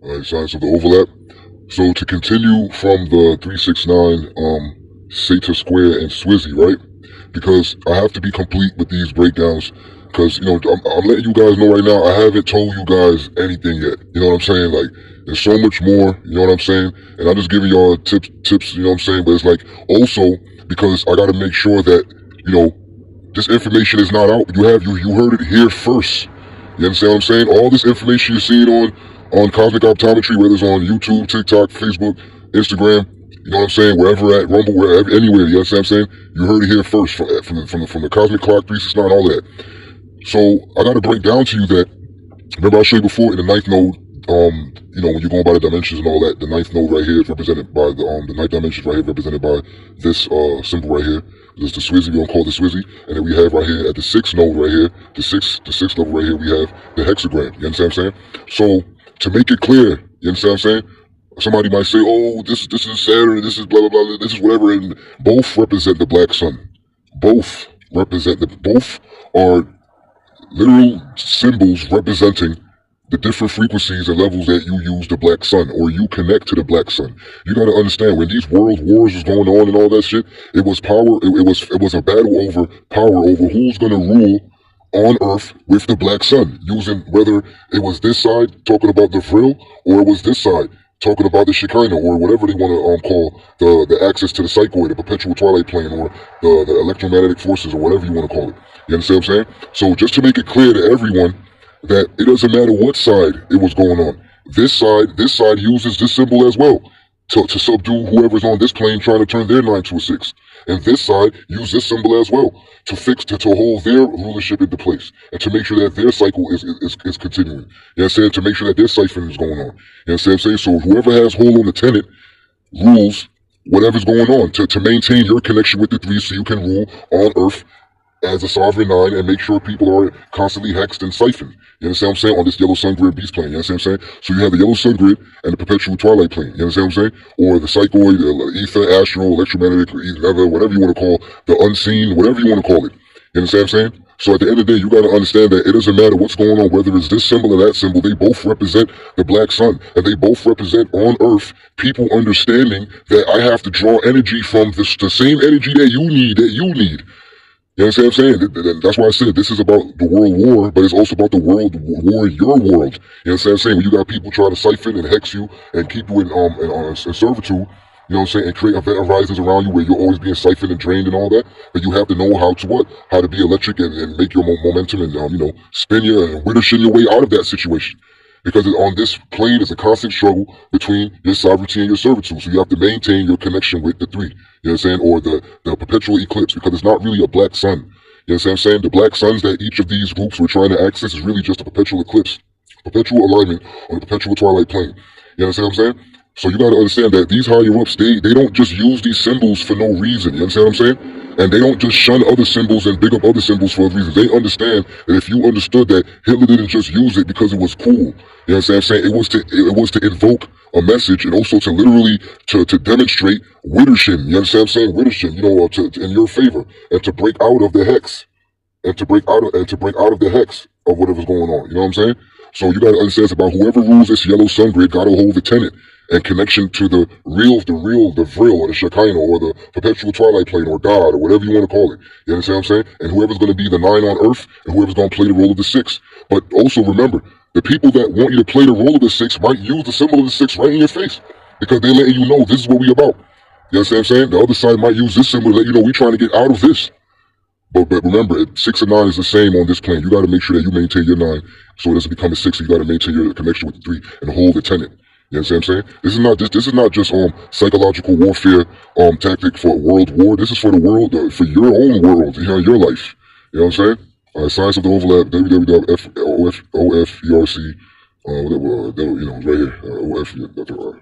Alright, science of the overlap. So to continue from the 369, Seta Square and Swizzy, right? Because I have to be complete with these breakdowns. Because, I'm letting you guys know right now, I haven't told you guys anything yet. You know what I'm saying? Like, there's so much more, you know what I'm saying? And I'm just giving y'all tips, you know what I'm saying? But it's like, also, because I gotta make sure that, this information is not out. You heard it here first. You understand what I'm saying? All this information you're seeing on Cosmic Optometry, whether it's on YouTube, TikTok, Facebook, Instagram, you know what I'm saying, wherever at, Rumble, wherever, anywhere, you understand what I'm saying? You heard it here first from the Cosmic Clock, 369, all that. So I gotta break down to you that, remember I showed you before in the ninth node, when you're going by the dimensions and all that, the ninth node right here is represented by the ninth dimension right here represented by this symbol right here. This is the Swizzy, we're gonna call it the Swizzy, and then we have right here at the sixth node right here, the sixth level right here, we have the hexagram. You understand what I'm saying? So to make it clear, you understand what I'm saying? Somebody might say, oh, this is Saturn, this is blah blah blah, this is whatever, and both represent the black sun. Both are literal symbols representing the different frequencies and levels that you use the black sun, or you connect to the black sun. You gotta understand, when these world wars was going on and all that shit, it was power, it was a battle over power, over who's gonna rule on Earth with the black sun, using whether it was this side talking about the Vril, or it was this side talking about the Shekinah, or whatever they want to call the access to the psychoid, the perpetual twilight plane, or the electromagnetic forces, or whatever you want to call it. You understand what I'm saying? So just to make it clear to everyone that it doesn't matter what side it was going on. This side uses this symbol as well to subdue whoever's on this plane trying to turn their 9 to a 6. And this side uses this symbol as well to hold their rulership into place and to make sure that their cycle is continuing. You know what I'm saying? To make sure that their siphon is going on. You know what I'm saying? So whoever has hold on the tenet rules whatever's going on to maintain your connection with the 3 so you can rule on Earth as a sovereign 9 and make sure people are constantly hexed and siphoned. You understand what I'm saying? On this yellow sun grid beast plane. You understand what I'm saying? So you have the yellow sun grid and the perpetual twilight plane. You understand what I'm saying? Or the psychoid, the ether, astral, electromagnetic, whatever you want to call the unseen, whatever you want to call it. You understand what I'm saying? So at the end of the day, you got to understand that it doesn't matter what's going on, whether it's this symbol or that symbol, they both represent the black sun, and they both represent on Earth people understanding that I have to draw energy from the same energy that you need. You understand what I'm saying? That's why I said this is about the world war, but it's also about the world war, your world. You understand what I'm saying? When you got people trying to siphon and hex you and keep you in servitude, you know what I'm saying, and create event horizons around you where you're always being siphoned and drained and all that, but you have to know how to be electric and make your momentum and, spin you and wither-shin your way out of that situation. Because on this plane is a constant struggle between your sovereignty and your servitude. So you have to maintain your connection with the 3. You know what I'm saying? Or the perpetual eclipse, because it's not really a black sun. You know what I'm saying? The black suns that each of these groups were trying to access is really just a perpetual eclipse, perpetual alignment on the perpetual twilight plane. You understand what I'm saying? So you got to understand that these higher ups, they don't just use these symbols for no reason. You understand what I'm saying? And they don't just shun other symbols and big up other symbols for other reasons. They understand that if you understood that Hitler didn't just use it because it was cool. You know what I'm saying? It was to invoke a message, and also to literally to demonstrate wither-shin. You understand what I'm saying? Wither-shin, in your favor, and to break out of the hex, and to break out of the hex of whatever's going on. You know what I'm saying? So you got to understand it's about whoever rules this yellow sun grid got to hold the tenet and connection to the Vril, or the Shekinah, or the perpetual twilight plane, or God, or whatever you want to call it. You understand what I'm saying? And whoever's going to be the 9 on Earth, and whoever's going to play the role of the 6. But also remember, the people that want you to play the role of the 6 might use the symbol of the 6 right in your face, because they're letting you know this is what we about. You understand what I'm saying? The other side might use this symbol to let you know we're trying to get out of this. But remember, 6 and 9 is the same on this plane. You got to make sure that you maintain your 9 so it doesn't become a 6. You got to maintain your connection with the 3 and hold the tenet. You know what I'm saying? This is not just psychological warfare tactic for world war. This is for the world, for your own world, your life. You know what I'm saying? Science of the overlap, www.offerc, whatever, right here, OF.